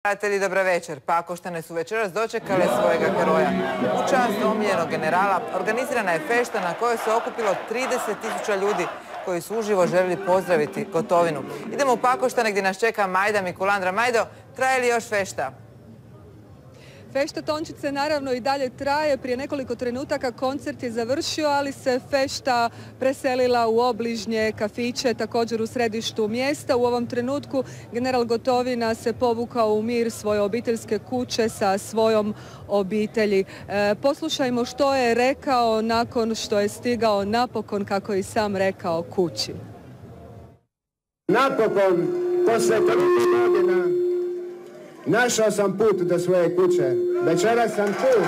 Pratitelji, dobra večer. Pakoštane su večeras dočekale svojega heroja. U čast omiljenog generala organizirana je fešta na kojoj se okupilo 30.000 ljudi koji su uživo željeli pozdraviti Gotovinu. Idemo u Pakoštane gdje nas čeka Majda Mikulandra. Majdo, traje li još fešta? Fešta Tončice naravno i dalje traje. Prije nekoliko trenutaka koncert je završio, ali se fešta preselila u obližnje kafiće, također u središtu mjesta. U ovom trenutku general Gotovina se povukao u mir svoje obiteljske kuće sa svojom obitelji. Poslušajmo što je rekao nakon što je stigao napokon, kako je i sam rekao, kući. Napokon, posle toliko godina, našao sam put do svoje kuće. Večeras sam tu.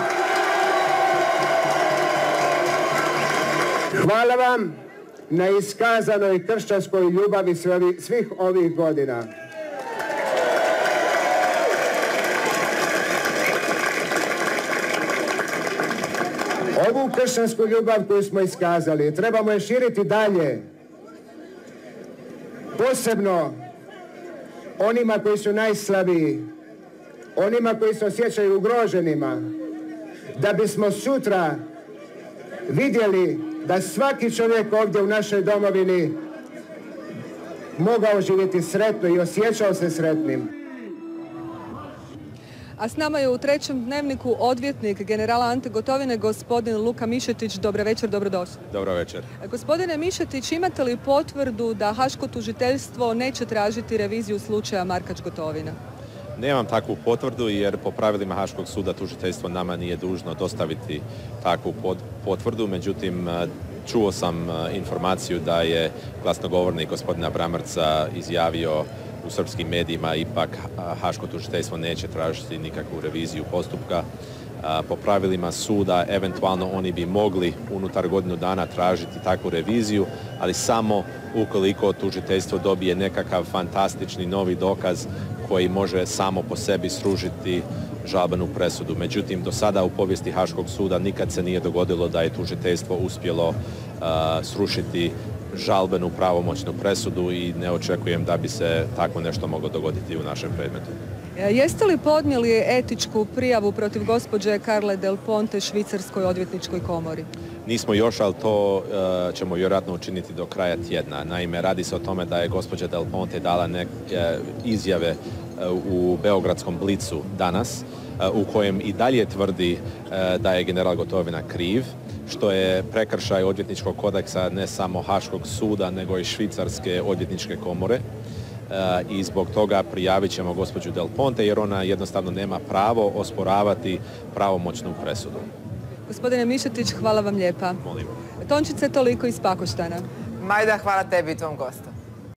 Hvala vam na iskazanoj kršćanskoj ljubavi svih ovih godina. Ovu kršćansku ljubav koju smo iskazali trebamo je širiti dalje. Posebno onima koji su najslabiji, onima koji se osjećaju ugroženima, da bismo sutra vidjeli da svaki čovjek ovdje u našoj domovini mogao živjeti sretno i osjećao se sretnim. A s nama je u trećem dnevniku odvjetnik generala Ante Gotovine, gospodin Luka Mišetić. Dobra večer, dobrodošli. Dobra večer. Gospodine Mišetić, imate li potvrdu da Haško tužiteljstvo neće tražiti reviziju slučaja Markač-Gotovina? Nemam takvu potvrdu jer po pravilima Haškog suda tužiteljstvo nama nije dužno dostaviti takvu potvrdu. Međutim, čuo sam informaciju da je glasnogovornik gospodina Bramrca izjavio u srpskim medijima ipak Haško tužiteljstvo neće tražiti nikakvu reviziju postupka. Po pravilima suda eventualno oni bi mogli unutar godinu dana tražiti takvu reviziju, ali samo ukoliko tužiteljstvo dobije nekakav fantastični novi dokaz koji može samo po sebi srušiti žalbenu presudu. Međutim, do sada u povijesti Haškog suda nikad se nije dogodilo da je tužiteljstvo uspjelo srušiti žalbenu pravomoćnu presudu i ne očekujem da bi se tako nešto moglo dogoditi u našem predmetu. Jeste li podnijeli etičku prijavu protiv gospođe Carle Del Ponte Švicarskoj odvjetničkoj komori? Nismo još, ali to ćemo vjerojatno učiniti do kraja tjedna. Naime, radi se o tome da je gospođa Del Ponte dala neke izjave u Beogradskom blicu danas, u kojem i dalje tvrdi da je general Gotovina kriv, što je prekršaj odvjetničkog kodeksa ne samo Haškog suda, nego i Švicarske odvjetničke komore. I zbog toga prijavit ćemo gospođu Del Ponte jer ona jednostavno nema pravo osporavati pravomoćnu presudu. Gospodine Mišetić, hvala vam lijepa. Molim. Tončice, toliko iz Pakoštana. Majda, hvala tebi i tvom gostu.